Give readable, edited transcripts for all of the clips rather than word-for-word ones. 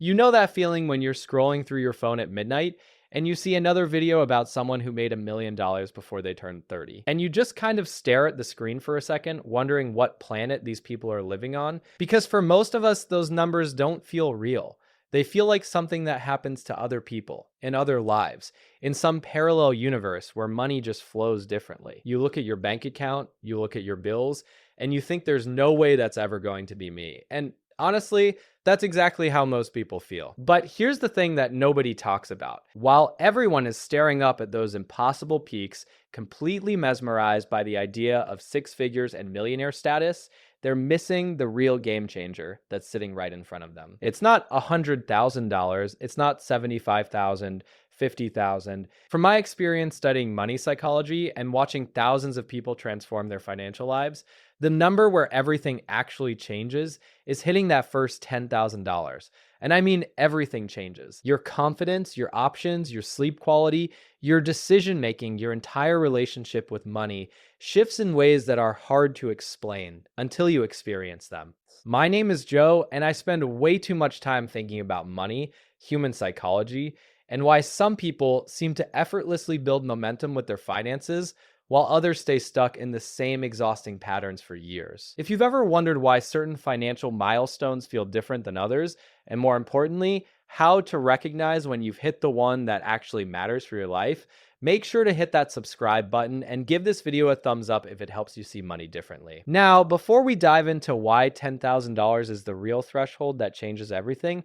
You know that feeling when you're scrolling through your phone at midnight and you see another video about someone who made $1 million before they turned 30. And you just kind of stare at the screen for a second, wondering what planet these people are living on. Because for most of us, those numbers don't feel real. They feel like something that happens to other people, in other lives, in some parallel universe where money just flows differently. You look at your bank account, you look at your bills, and you think there's no way that's ever going to be me. And honestly, that's exactly how most people feel. But here's the thing that nobody talks about. While everyone is staring up at those impossible peaks, completely mesmerized by the idea of six figures and millionaire status, they're missing the real game changer that's sitting right in front of them. It's not $100,000. It's not 75,000, 50,000. From my experience studying money psychology and watching thousands of people transform their financial lives, the number where everything actually changes is hitting that first $10,000. And I mean, everything changes. Your confidence, your options, your sleep quality, your decision making, your entire relationship with money shifts in ways that are hard to explain until you experience them. My name is Joe, and I spend way too much time thinking about money, human psychology, and why some people seem to effortlessly build momentum with their finances while others stay stuck in the same exhausting patterns for years. If you've ever wondered why certain financial milestones feel different than others, and more importantly, how to recognize when you've hit the one that actually matters for your life, make sure to hit that subscribe button and give this video a thumbs up if it helps you see money differently. Now, before we dive into why $10,000 is the real threshold that changes everything,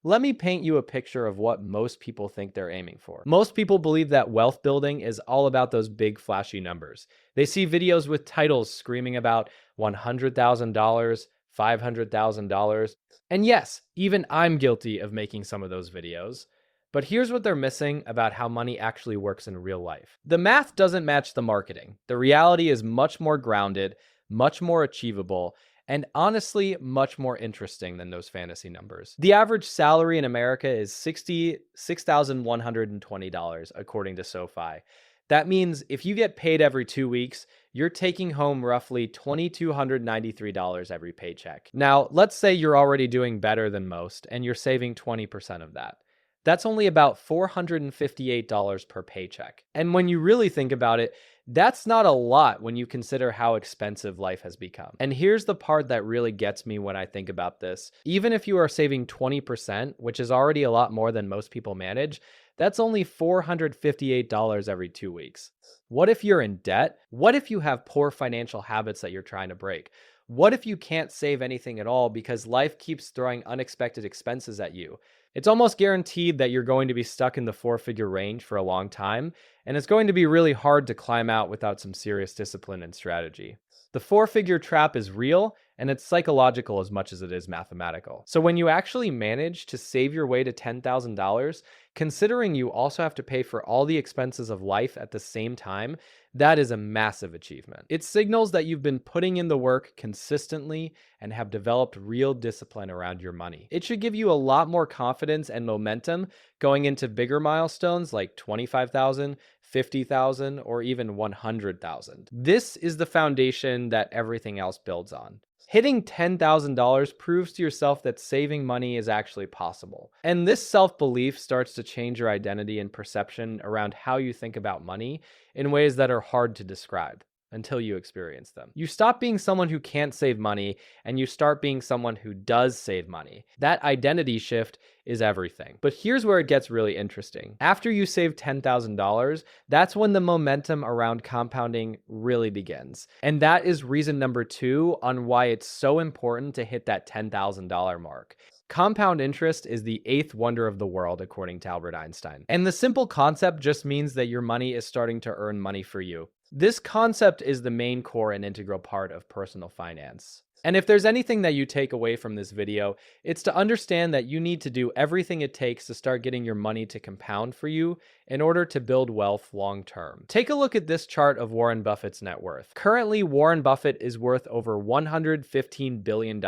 let me paint you a picture of what most people think they're aiming for. Most people believe that wealth building is all about those big flashy numbers. They see videos with titles screaming about $100,000, $500,000. And yes, even I'm guilty of making some of those videos. But here's what they're missing about how money actually works in real life. The math doesn't match the marketing. The reality is much more grounded, much more achievable, and honestly, much more interesting than those fantasy numbers. The average salary in America is $66,120, according to SoFi. That means if you get paid every 2 weeks, you're taking home roughly $2,293 every paycheck. Now, let's say you're already doing better than most, and you're saving 20% of that. That's only about $458 per paycheck. And when you really think about it, that's not a lot when you consider how expensive life has become. And here's the part that really gets me when I think about this. Even if you are saving 20%, which is already a lot more than most people manage, that's only $458 every 2 weeks. What if you're in debt? What if you have poor financial habits that you're trying to break? What if you can't save anything at all because life keeps throwing unexpected expenses at you? It's almost guaranteed that you're going to be stuck in the four-figure range for a long time, and it's going to be really hard to climb out without some serious discipline and strategy. The four-figure trap is real, and it's psychological as much as it is mathematical. So when you actually manage to save your way to $10,000, considering you also have to pay for all the expenses of life at the same time, that is a massive achievement. It signals that you've been putting in the work consistently and have developed real discipline around your money. It should give you a lot more confidence and momentum going into bigger milestones like 25,000, 50,000, or even 100,000. This is the foundation that everything else builds on. Hitting $10,000 proves to yourself that saving money is actually possible. And this self-belief starts to change your identity and perception around how you think about money in ways that are hard to describe until you experience them. You stop being someone who can't save money and you start being someone who does save money. That identity shift is everything. But here's where it gets really interesting. After you save $10,000, that's when the momentum around compounding really begins. And that is reason number 2 on why it's so important to hit that $10,000 mark. Compound interest is the 8th wonder of the world, according to Albert Einstein. And the simple concept just means that your money is starting to earn money for you. This concept is the main core and integral part of personal finance. And if there's anything that you take away from this video, it's to understand that you need to do everything it takes to start getting your money to compound for you in order to build wealth long term. Take a look at this chart of Warren Buffett's net worth. Currently, Warren Buffett is worth over $115 billion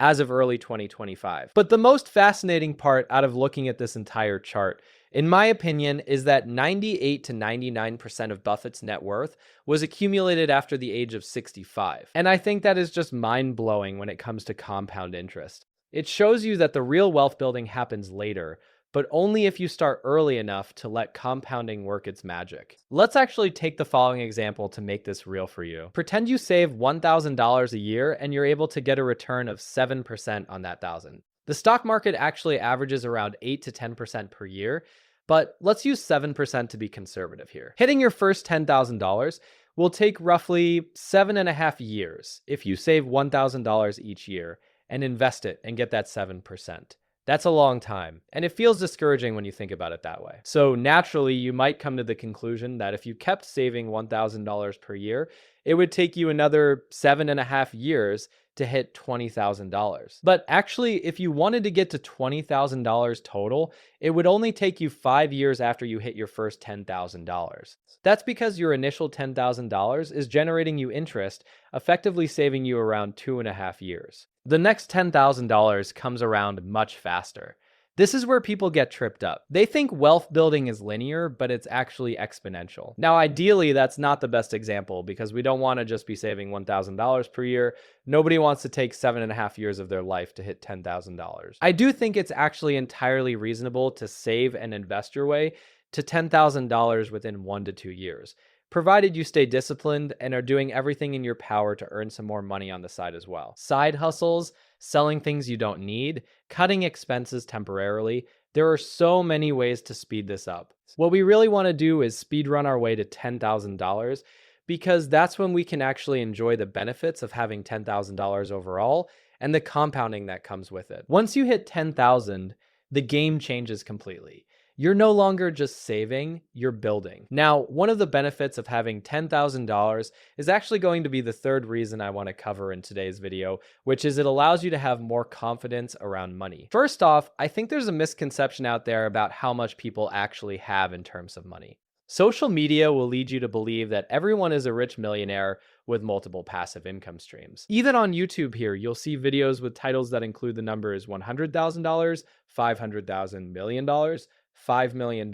as of early 2025. But the most fascinating part out of looking at this entire chart, in my opinion, is that 98 to 99% of Buffett's net worth was accumulated after the age of 65. And I think that is just mind-blowing when it comes to compound interest. It shows you that the real wealth building happens later, but only if you start early enough to let compounding work its magic. Let's actually take the following example to make this real for you. Pretend you save $1,000 a year and you're able to get a return of 7% on that thousand. The stock market actually averages around 8 to 10% per year, but let's use 7% to be conservative here. Hitting your first $10,000 will take roughly 7.5 years if you save $1,000 each year and invest it and get that 7%. That's a long time, and it feels discouraging when you think about it that way. So naturally, you might come to the conclusion that if you kept saving $1,000 per year, it would take you another 7.5 years to hit $20,000. But actually, if you wanted to get to $20,000 total, it would only take you 5 years after you hit your first $10,000. That's because your initial $10,000 is generating you interest, effectively saving you around 2.5 years. The next $10,000 comes around much faster. This is where people get tripped up. They think wealth building is linear, but it's actually exponential. Now, ideally, that's not the best example because we don't want to just be saving $1,000 per year. Nobody wants to take 7.5 years of their life to hit $10,000. I do think it's actually entirely reasonable to save and invest your way to $10,000 within 1 to 2 years, provided you stay disciplined and are doing everything in your power to earn some more money on the side as well. Side hustles, selling things you don't need, cutting expenses temporarily. There are so many ways to speed this up. What we really want to do is speed run our way to $10,000 because that's when we can actually enjoy the benefits of having $10,000 overall and the compounding that comes with it. Once you hit 10,000, the game changes completely. You're no longer just saving, you're building. Now, one of the benefits of having $10,000 is actually going to be the third reason I want to cover in today's video, which is it allows you to have more confidence around money. First off, I think there's a misconception out there about how much people actually have in terms of money. Social media will lead you to believe that everyone is a rich millionaire with multiple passive income streams. Even on YouTube here, you'll see videos with titles that include the numbers $100,000, $500,000, $1 million, $5 million.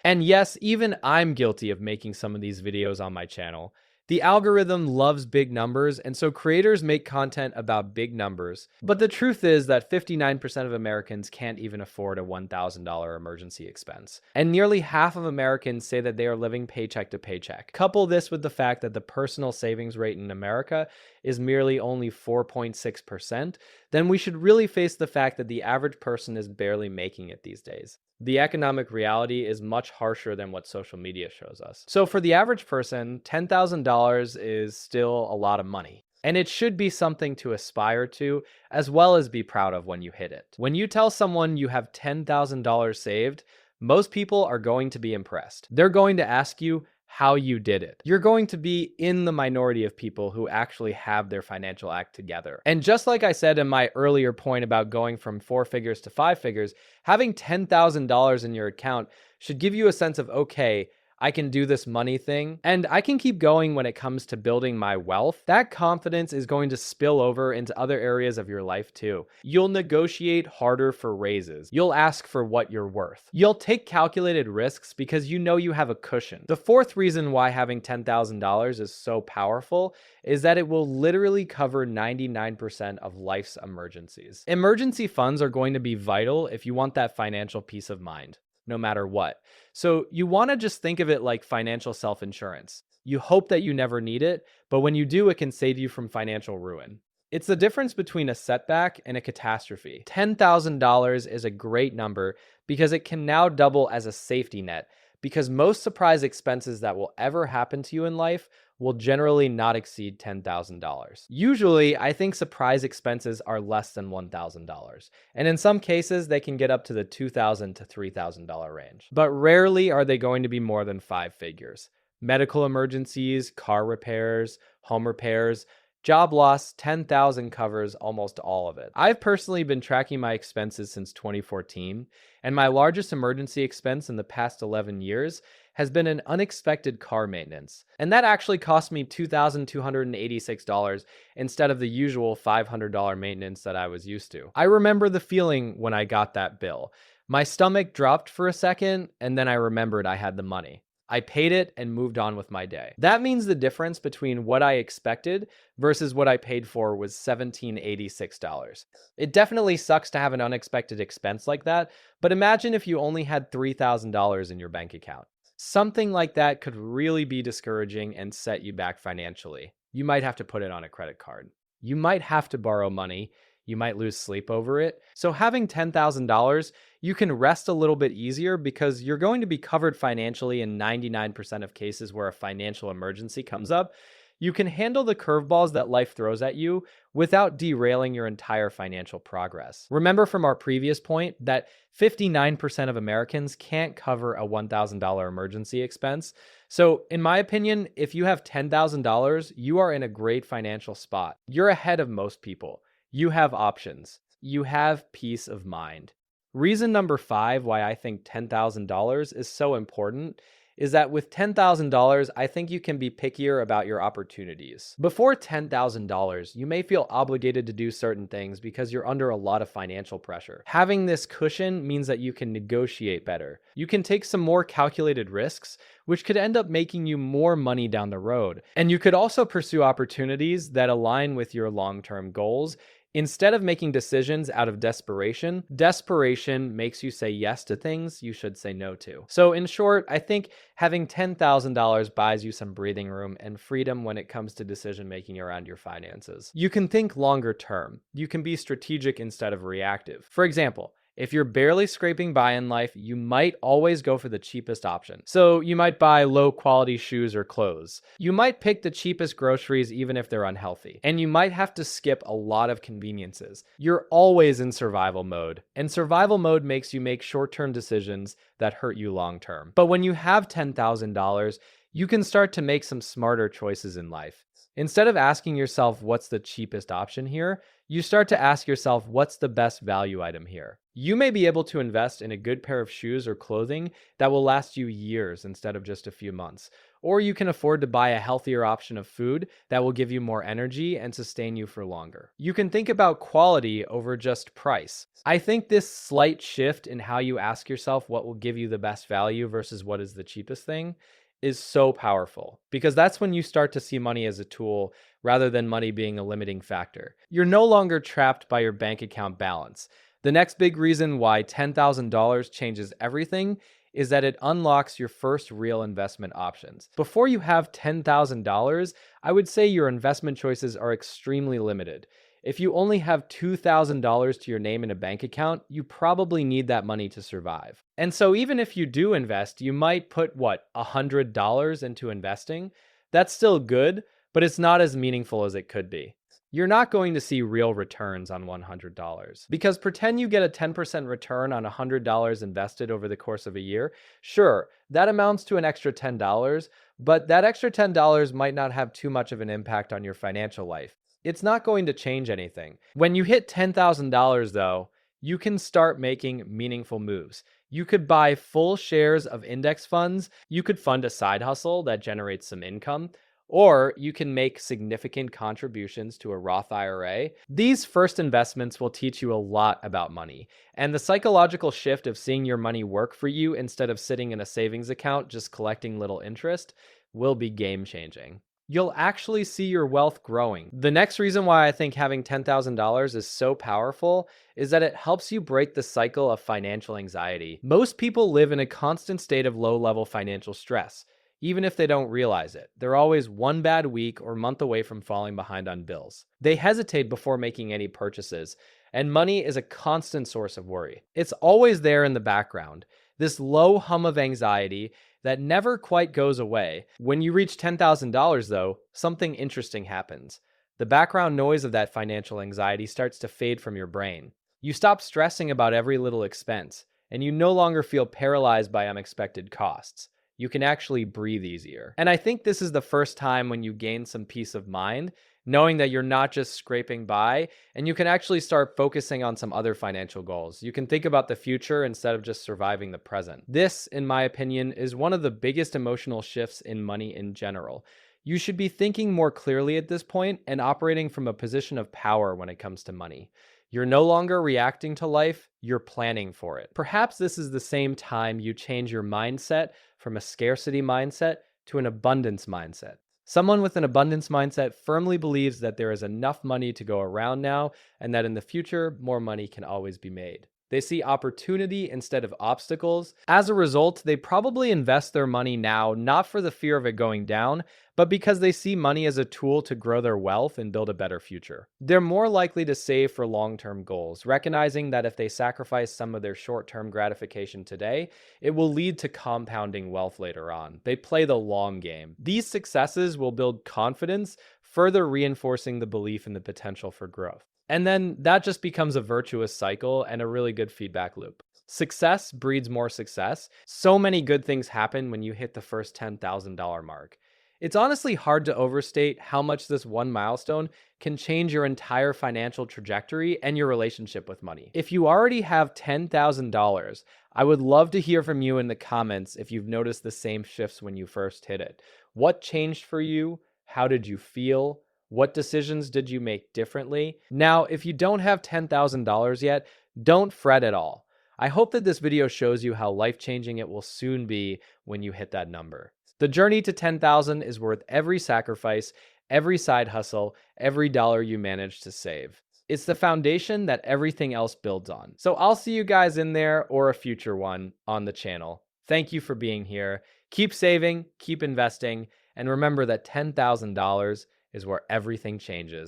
And yes, even I'm guilty of making some of these videos on my channel. The algorithm loves big numbers, and so creators make content about big numbers. But the truth is that 59% of Americans can't even afford a $1,000 emergency expense. And nearly half of Americans say that they are living paycheck to paycheck. Couple this with the fact that the personal savings rate in America is merely only 4.6%, then we should really face the fact that the average person is barely making it these days. The economic reality is much harsher than what social media shows us. So for the average person, $10,000 is still a lot of money. And it should be something to aspire to, as well as be proud of when you hit it. When you tell someone you have $10,000 saved, most people are going to be impressed. They're going to ask you how you did it. You're going to be in the minority of people who actually have their financial act together. And just like I said in my earlier point about going from 4 figures to 5 figures, having $10,000 in your account should give you a sense of, okay, I can do this money thing, and I can keep going when it comes to building my wealth. That confidence is going to spill over into other areas of your life too. You'll negotiate harder for raises. You'll ask for what you're worth. You'll take calculated risks because you know you have a cushion. The fourth reason why having $10,000 is so powerful is that it will literally cover 99% of life's emergencies. Emergency funds are going to be vital if you want that financial peace of mind, no matter what. So you want to just think of it like financial self-insurance. You hope that you never need it, but when you do, it can save you from financial ruin. It's the difference between a setback and a catastrophe. $10,000 is a great number because it can now double as a safety net, because most surprise expenses that will ever happen to you in life will generally not exceed $10,000. Usually, I think surprise expenses are less than $1,000, and in some cases, they can get up to the $2,000 to $3,000 range. But rarely are they going to be more than 5 figures. Medical emergencies, car repairs, home repairs, job loss, $10,000 covers almost all of it. I've personally been tracking my expenses since 2014, and my largest emergency expense in the past 11 years has been an unexpected car maintenance. And that actually cost me $2,286 instead of the usual $500 maintenance that I was used to. I remember the feeling when I got that bill. My stomach dropped for a second, and then I remembered I had the money. I paid it and moved on with my day. That means the difference between what I expected versus what I paid for was $1,786. It definitely sucks to have an unexpected expense like that, but imagine if you only had $3,000 in your bank account. Something like that could really be discouraging and set you back financially. You might have to put it on a credit card. You might have to borrow money. You might lose sleep over it. So having $10,000, you can rest a little bit easier because you're going to be covered financially in 99% of cases where a financial emergency comes up. You can handle the curveballs that life throws at you without derailing your entire financial progress. Remember from our previous point that 59% of Americans can't cover a $1,000 emergency expense. So, in my opinion, if you have $10,000, you are in a great financial spot. You're ahead of most people. You have options. You have peace of mind. Reason number 5 why I think $10,000 is so important is that with $10,000, I think you can be pickier about your opportunities. Before $10,000, you may feel obligated to do certain things because you're under a lot of financial pressure. Having this cushion means that you can negotiate better. You can take some more calculated risks, which could end up making you more money down the road. And you could also pursue opportunities that align with your long-term goals. Instead of making decisions out of desperation, desperation makes you say yes to things you should say no to. So in short, I think having $10,000 buys you some breathing room and freedom when it comes to decision making around your finances. You can think longer term. You can be strategic instead of reactive. For example, if you're barely scraping by in life, you might always go for the cheapest option. So you might buy low quality shoes or clothes. You might pick the cheapest groceries even if they're unhealthy. And you might have to skip a lot of conveniences. You're always in survival mode. And survival mode makes you make short-term decisions that hurt you long-term. But when you have $10,000, you can start to make some smarter choices in life. Instead of asking yourself what's the cheapest option here, you start to ask yourself what's the best value item here. You may be able to invest in a good pair of shoes or clothing that will last you years instead of just a few months. Or you can afford to buy a healthier option of food that will give you more energy and sustain you for longer. You can think about quality over just price. I think this slight shift in how you ask yourself what will give you the best value versus what is the cheapest thing is so powerful, because that's when you start to see money as a tool rather than money being a limiting factor. You're no longer trapped by your bank account balance. The next big reason why $10,000 changes everything is that it unlocks your first real investment options. Before you have $10,000, I would say your investment choices are extremely limited. If you only have $2,000 to your name in a bank account, you probably need that money to survive. And so even if you do invest, you might put, $100 into investing? That's still good, but it's not as meaningful as it could be. You're not going to see real returns on $100. Because pretend you get a 10% return on $100 invested over the course of a year. Sure, that amounts to an extra $10, but that extra $10 might not have too much of an impact on your financial life. It's not going to change anything. When you hit $10,000 though, you can start making meaningful moves. You could buy full shares of index funds, you could fund a side hustle that generates some income, or you can make significant contributions to a Roth IRA. These first investments will teach you a lot about money, and the psychological shift of seeing your money work for you instead of sitting in a savings account just collecting little interest will be game changing. You'll actually see your wealth growing. The next reason why I think having $10,000 is so powerful is that it helps you break the cycle of financial anxiety. Most people live in a constant state of low-level financial stress. Even if they don't realize it, they're always one bad week or month away from falling behind on bills. They hesitate before making any purchases, and money is a constant source of worry. It's always there in the background, this low hum of anxiety that never quite goes away. When you reach $10,000 though, something interesting happens. The background noise of that financial anxiety starts to fade from your brain. You stop stressing about every little expense, and you no longer feel paralyzed by unexpected costs. You can actually breathe easier. And I think this is the first time when you gain some peace of mind, knowing that you're not just scraping by, and you can actually start focusing on some other financial goals. You can think about the future instead of just surviving the present. This, in my opinion, is one of the biggest emotional shifts in money in general. You should be thinking more clearly at this point and operating from a position of power when it comes to money. You're no longer reacting to life, you're planning for it. Perhaps this is the same time you change your mindset from a scarcity mindset to an abundance mindset. Someone with an abundance mindset firmly believes that there is enough money to go around now and that in the future, more money can always be made. They see opportunity instead of obstacles. As a result, they probably invest their money now not for the fear of it going down, but because they see money as a tool to grow their wealth and build a better future. They're more likely to save for long-term goals, recognizing that if they sacrifice some of their short-term gratification today, it will lead to compounding wealth later on. They play the long game. These successes will build confidence, further reinforcing the belief in the potential for growth. And then that just becomes a virtuous cycle and a really good feedback loop. Success breeds more success. So many good things happen when you hit the first $10,000 mark. It's honestly hard to overstate how much this one milestone can change your entire financial trajectory and your relationship with money. If you already have $10,000, I would love to hear from you in the comments if you've noticed the same shifts when you first hit it. What changed for you? How did you feel? What decisions did you make differently? Now, if you don't have $10,000 yet, don't fret at all. I hope that this video shows you how life-changing it will soon be when you hit that number. The journey to 10,000 is worth every sacrifice, every side hustle, every dollar you manage to save. It's the foundation that everything else builds on. So I'll see you guys in there or a future one on the channel. Thank you for being here. Keep saving, keep investing, and remember that $10,000 is where everything changes.